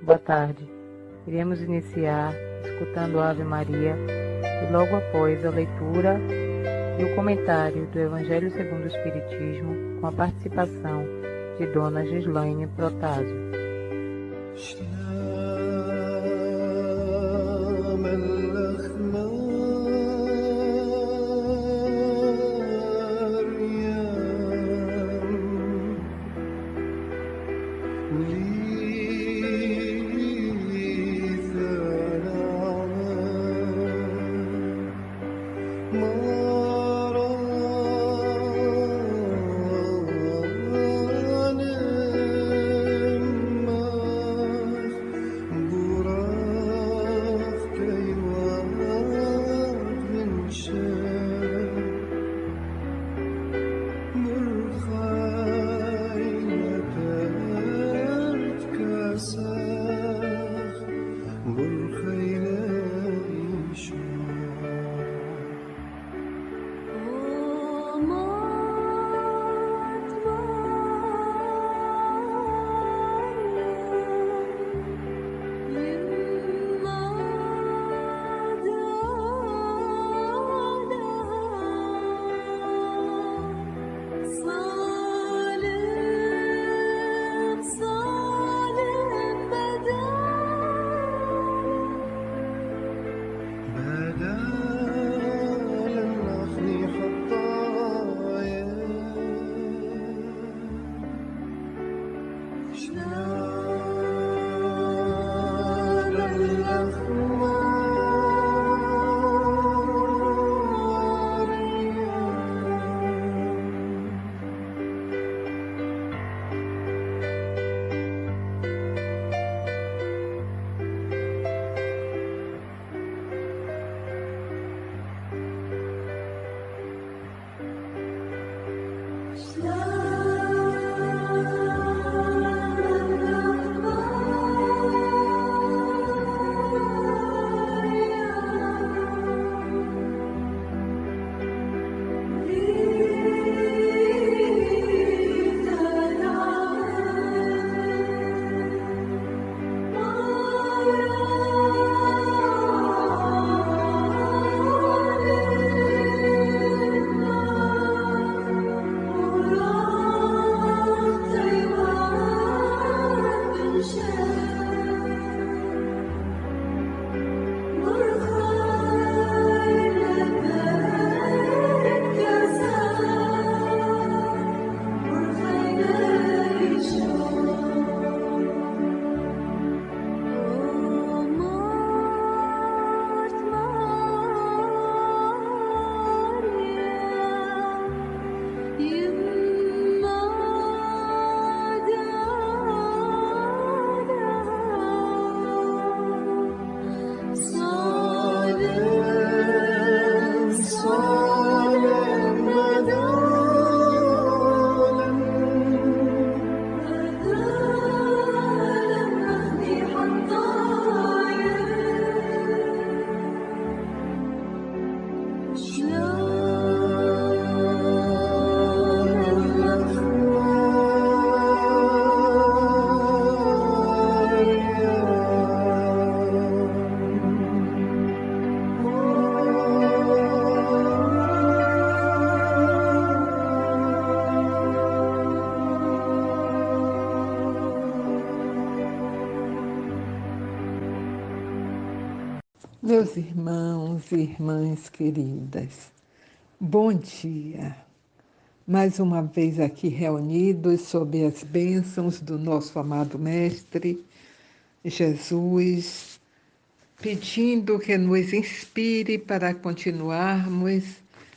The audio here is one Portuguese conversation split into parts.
Boa tarde. Iremos iniciar escutando a Ave Maria e logo após a leitura e o comentário do Evangelho segundo o Espiritismo, com a participação de Dona Gislaine Protásio. Meus irmãos e irmãs queridas, bom dia! Mais uma vez aqui reunidos sob as bênçãos do nosso amado Mestre Jesus, pedindo que nos inspire para continuarmos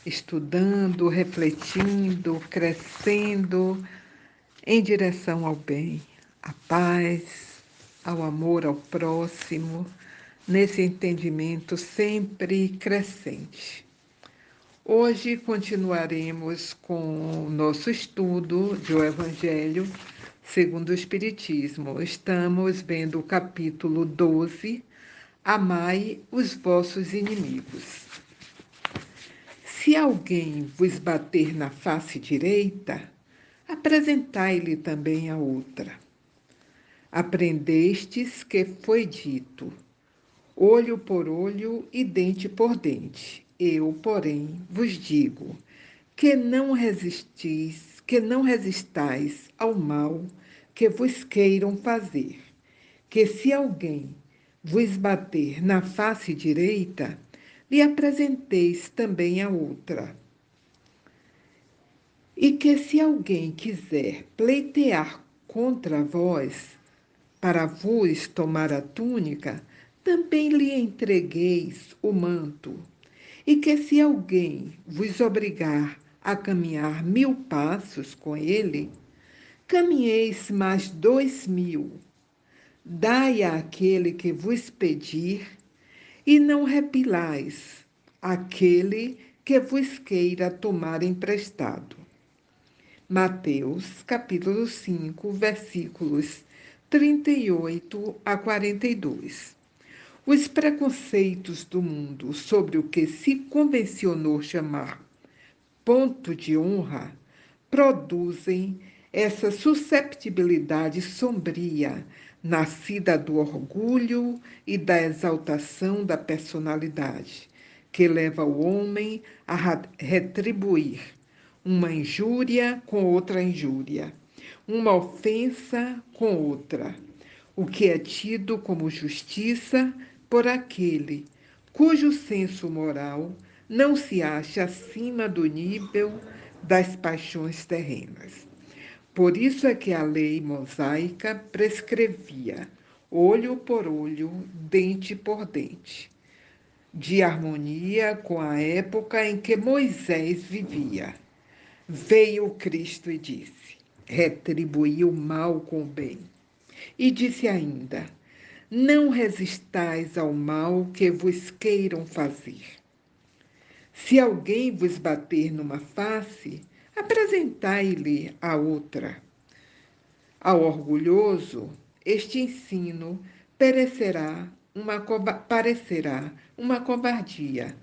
estudando, refletindo, crescendo em direção ao bem, à paz, ao amor ao próximo, nesse entendimento sempre crescente. Hoje continuaremos com o nosso estudo do Evangelho segundo o Espiritismo. Estamos vendo o capítulo 12, Amai os vossos inimigos. Se alguém vos bater na face direita, apresentai-lhe também a outra. Aprendestes que foi dito: olho por olho e dente por dente. Eu, porém, vos digo que não resistais ao mal que vos queiram fazer. Que se alguém vos bater na face direita, lhe apresenteis também a outra. E que se alguém quiser pleitear contra vós, para vos tomar a túnica, também lhe entregueis o manto. E que se alguém vos obrigar a caminhar 1000 passos com ele, caminheis mais 2000. Dai àquele que vos pedir, e não repilais aquele que vos queira tomar emprestado. Mateus, capítulo 5, versículos 38 a 42. Os preconceitos do mundo sobre o que se convencionou chamar ponto de honra produzem essa susceptibilidade sombria, nascida do orgulho e da exaltação da personalidade, que leva o homem a retribuir uma injúria com outra injúria, uma ofensa com outra, o que é tido como justiça por aquele cujo senso moral não se acha acima do nível das paixões terrenas. Por isso é que a lei mosaica prescrevia olho por olho, dente por dente, de harmonia com a época em que Moisés vivia. Veio Cristo e disse: retribuí o mal com o bem. E disse ainda: não resistais ao mal que vos queiram fazer. Se alguém vos bater numa face, apresentai-lhe a outra. Ao orgulhoso, este ensino parecerá uma covardia,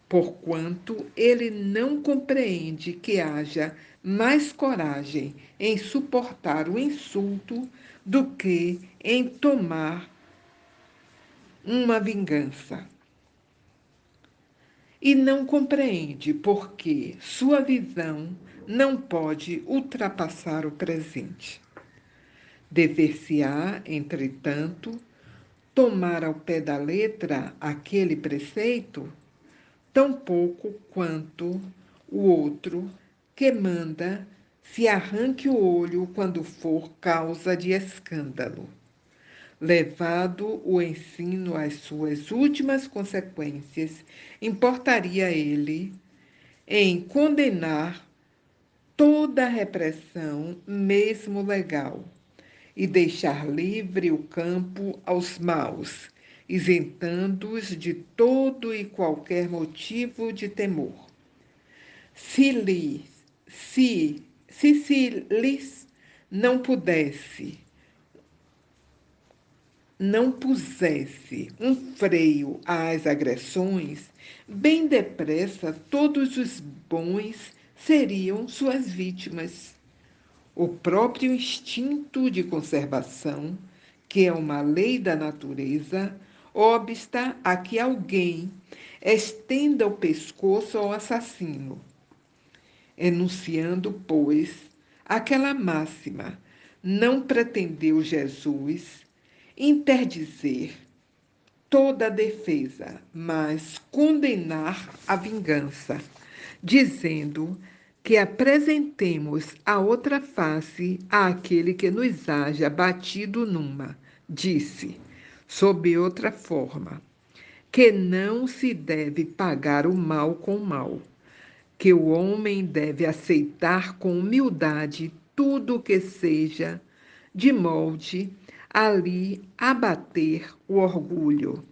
porquanto ele não compreende que haja mais coragem em suportar o insulto do que em tomar uma vingança. E não compreende porque sua visão não pode ultrapassar o presente. Dever-se-á, entretanto, tomar ao pé da letra aquele preceito, tão pouco quanto o outro que manda se arranque o olho quando for causa de escândalo. Levado o ensino às suas últimas consequências, importaria ele em condenar toda a repressão, mesmo legal, e deixar livre o campo aos maus, isentando-os de todo e qualquer motivo de temor. Se lhes não pusesse um freio às agressões, bem depressa todos os bons seriam suas vítimas. O próprio instinto de conservação, que é uma lei da natureza, obsta a que alguém estenda o pescoço ao assassino, enunciando, pois, aquela máxima: não pretendeu Jesus interdizer toda a defesa, mas condenar a vingança, dizendo que apresentemos a outra face àquele que nos haja batido numa. Disse, sob outra forma, que não se deve pagar o mal com o mal, que o homem deve aceitar com humildade tudo o que seja de molde a lhe abater o orgulho,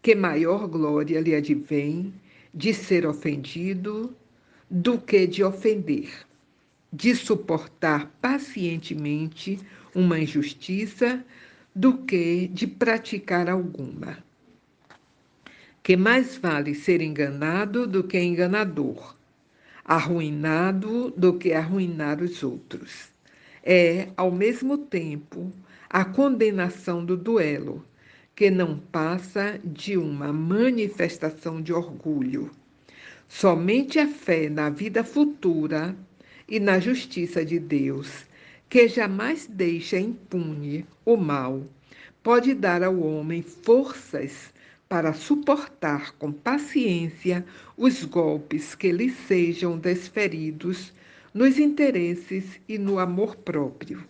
que maior glória lhe advém de ser ofendido do que de ofender, de suportar pacientemente uma injustiça do que de praticar alguma, que mais vale ser enganado do que enganador, arruinado do que arruinar os outros. É, ao mesmo tempo, a condenação do duelo, que não passa de uma manifestação de orgulho. Somente a fé na vida futura e na justiça de Deus, que jamais deixa impune o mal, pode dar ao homem forças para suportar com paciência os golpes que lhe sejam desferidos nos interesses e no amor próprio.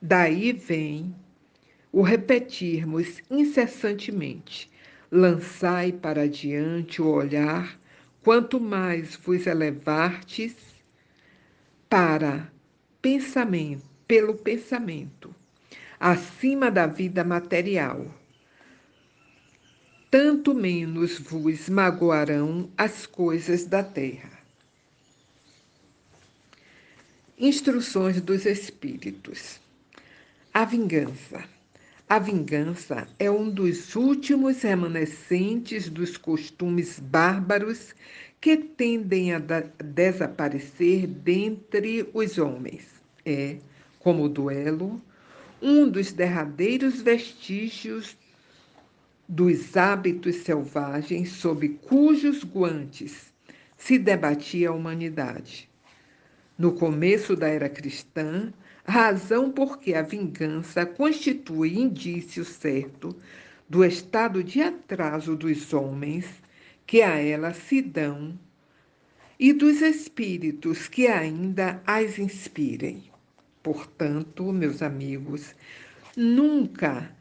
Daí vem o repetirmos incessantemente: lançai para diante o olhar, quanto mais vos elevartes para pelo pensamento, acima da vida material, tanto menos vos magoarão as coisas da terra. Instruções dos Espíritos. A vingança. A vingança é um dos últimos remanescentes dos costumes bárbaros que tendem a desaparecer dentre os homens. É, como o duelo, um dos derradeiros vestígios dos hábitos selvagens sob cujos guantes se debatia a humanidade. No começo da era cristã, razão porque a vingança constitui indício certo do estado de atraso dos homens que a ela se dão e dos espíritos que ainda as inspirem. Portanto, meus amigos, nunca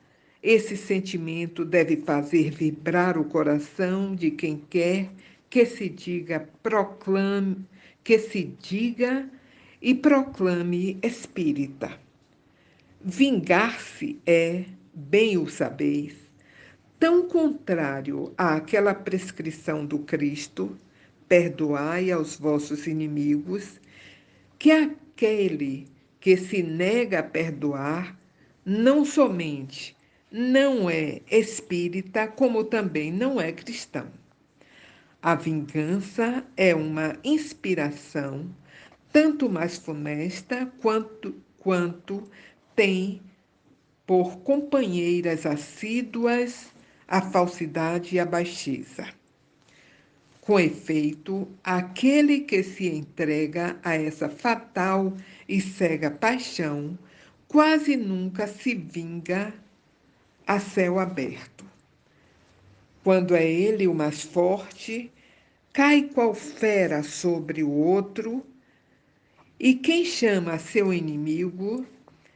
esse sentimento deve fazer vibrar o coração de quem quer que se diga, e proclame espírita. Vingar-se é, bem o sabeis, tão contrário àquela prescrição do Cristo, perdoai aos vossos inimigos, que aquele que se nega a perdoar não somente não é espírita, como também não é cristão. A vingança é uma inspiração tanto mais funesta quanto tem por companheiras assíduas a falsidade e a baixeza. Com efeito, aquele que se entrega a essa fatal e cega paixão quase nunca se vinga a céu aberto. Quando é ele o mais forte, cai qual fera sobre o outro, e quem chama seu inimigo,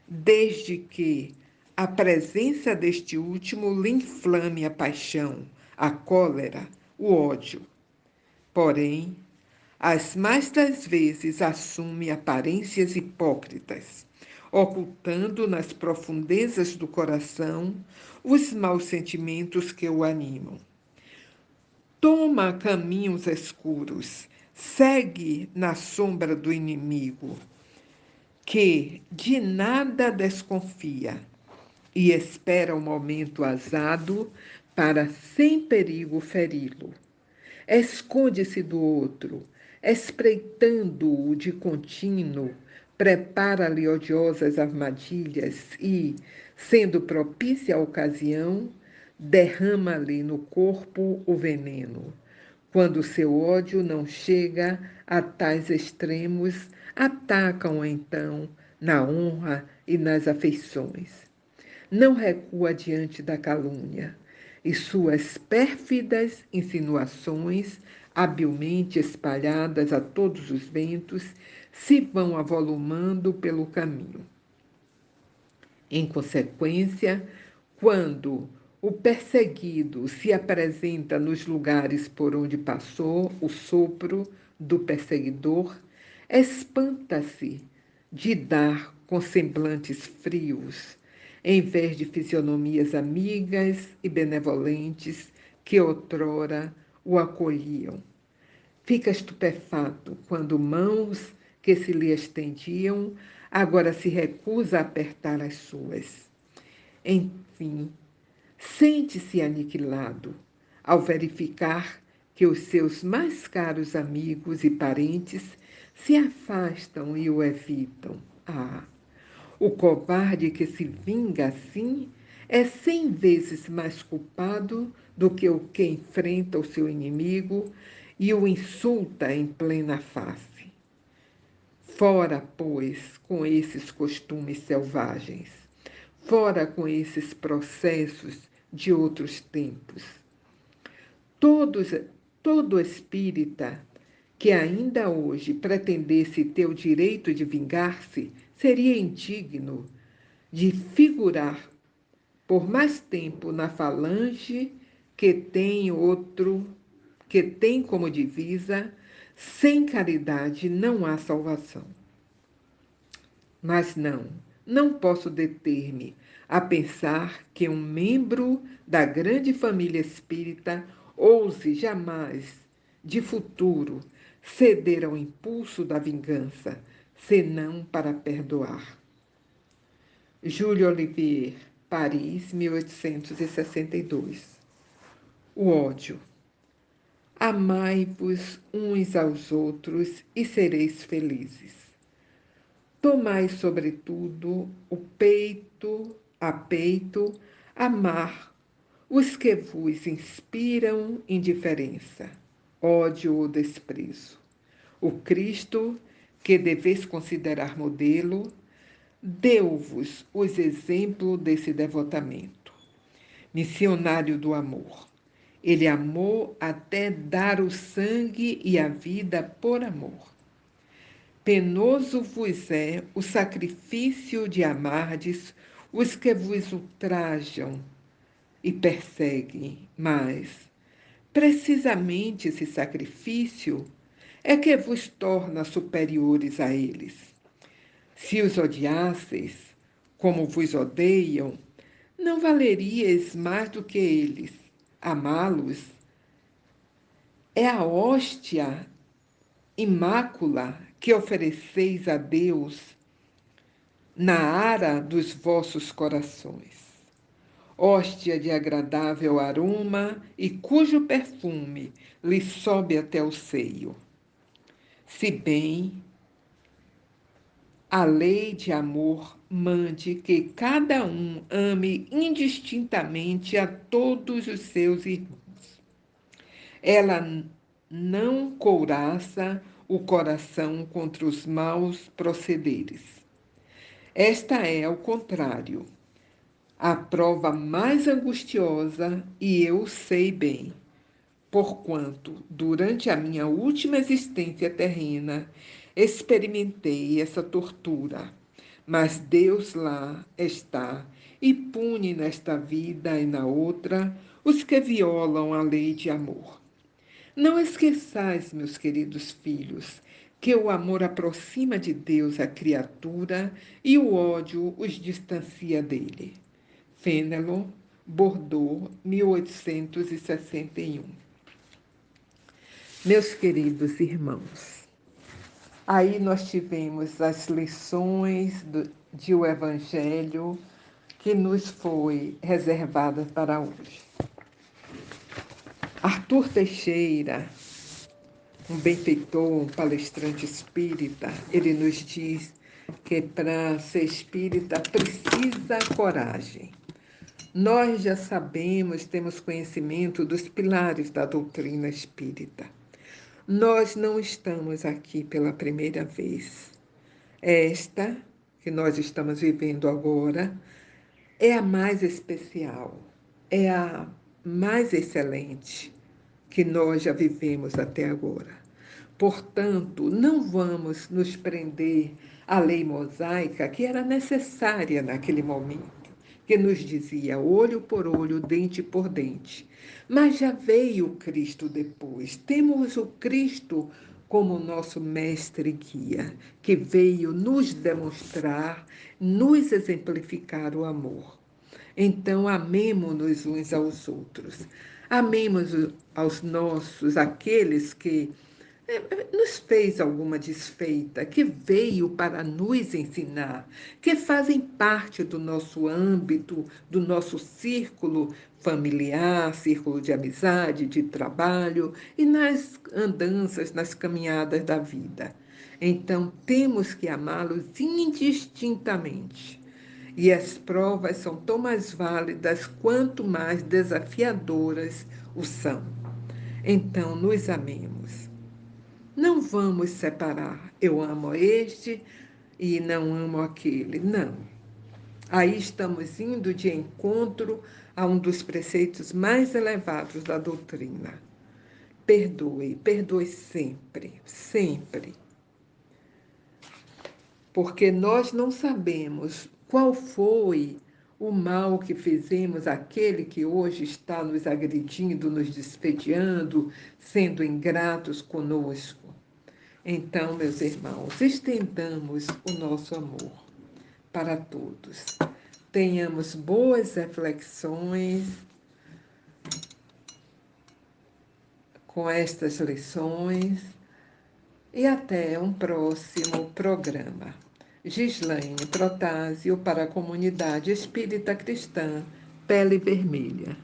desde que a presença deste último lhe inflame a paixão, a cólera, o ódio. Porém, as mais das vezes assume aparências hipócritas, ocultando nas profundezas do coração os maus sentimentos que o animam. Toma caminhos escuros, segue na sombra do inimigo, que de nada desconfia e espera o momento azado para, sem perigo, feri-lo. Esconde-se do outro, espreitando-o de contínuo, prepara-lhe odiosas armadilhas e, sendo propícia a ocasião, derrama-lhe no corpo o veneno. Quando seu ódio não chega a tais extremos, atacam-o então na honra e nas afeições. Não recua diante da calúnia, e suas pérfidas insinuações, habilmente espalhadas a todos os ventos, se vão avolumando pelo caminho. Em consequência, quando o perseguido se apresenta nos lugares por onde passou o sopro do perseguidor, espanta-se de dar com semblantes frios, em vez de fisionomias amigas e benevolentes que outrora o acolhiam. Fica estupefato quando mãos que se lhe estendiam agora se recusa a apertar as suas. Enfim, sente-se aniquilado ao verificar que os seus mais caros amigos e parentes se afastam e o evitam. O covarde que se vinga assim é 100 vezes mais culpado do que o que enfrenta o seu inimigo e o insulta em plena face. Fora, pois, com esses costumes selvagens. Fora com esses processos de outros tempos. Todos, todo espírita que ainda hoje pretendesse ter o direito de vingar-se seria indigno de figurar por mais tempo na falange que tem como divisa: sem caridade não há salvação. Mas não posso deter-me a pensar que um membro da grande família espírita ouse jamais, de futuro, ceder ao impulso da vingança, senão para perdoar. Júlio Olivier, Paris, 1862. O ódio. Amai-vos uns aos outros e sereis felizes. Tomai, sobretudo, a peito, amar os que vos inspiram indiferença, ódio ou desprezo. O Cristo, que deveis considerar modelo, deu-vos os exemplos desse devotamento. Missionário do amor. Ele amou até dar o sangue e a vida por amor. Penoso vos é o sacrifício de amardes os que vos ultrajam e perseguem, mas, precisamente esse sacrifício é que vos torna superiores a eles. Se os odiasseis, como vos odeiam, não valeríeis mais do que eles. Amá-los é a hóstia imácula que ofereceis a Deus na ara dos vossos corações. Hóstia de agradável aroma e cujo perfume lhe sobe até o seio. Se bem a lei de amor mande que cada um ame indistintamente a todos os seus irmãos. Ela não couraça o coração contra os maus procederes. Esta é, ao contrário, a prova mais angustiosa, e eu sei bem, porquanto, durante a minha última existência terrena, experimentei essa tortura. Mas Deus lá está e pune nesta vida e na outra os que violam a lei de amor. Não esqueçais, meus queridos filhos, que o amor aproxima de Deus a criatura e o ódio os distancia dele. Fénelon, Bordeaux, 1861. Meus queridos irmãos, aí nós tivemos as lições de o Evangelho que nos foi reservada para hoje. Arthur Teixeira, um benfeitor, um palestrante espírita, ele nos diz que para ser espírita precisa coragem. Nós já sabemos, temos conhecimento dos pilares da doutrina espírita. Nós não estamos aqui pela primeira vez. Esta, que nós estamos vivendo agora, é a mais especial, é a mais excelente que nós já vivemos até agora. Portanto, não vamos nos prender à lei mosaica que era necessária naquele momento, que nos dizia olho por olho, dente por dente. Mas já veio o Cristo depois. Temos o Cristo como nosso mestre e guia, que veio nos demonstrar, nos exemplificar o amor. Então, amemo-nos uns aos outros. Amemos aos nossos, aqueles que nos fez alguma desfeita, que veio para nos ensinar, que fazem parte do nosso âmbito, do nosso círculo familiar, círculo de amizade, de trabalho e nas andanças, nas caminhadas da vida. Então, temos que amá-los indistintamente. E as provas são tão mais válidas quanto mais desafiadoras o são. Então, nos amemos. Não vamos separar. Eu amo este e não amo aquele. Não. Aí estamos indo de encontro a um dos preceitos mais elevados da doutrina. Perdoe, perdoe sempre, sempre. Porque nós não sabemos qual foi o mal que fizemos àquele que hoje está nos agredindo, nos despediando, sendo ingratos conosco. Então, meus irmãos, estendamos o nosso amor para todos. Tenhamos boas reflexões com estas lições e até um próximo programa. Gislaine Protásio para a Comunidade Espírita Cristã Pele Vermelha.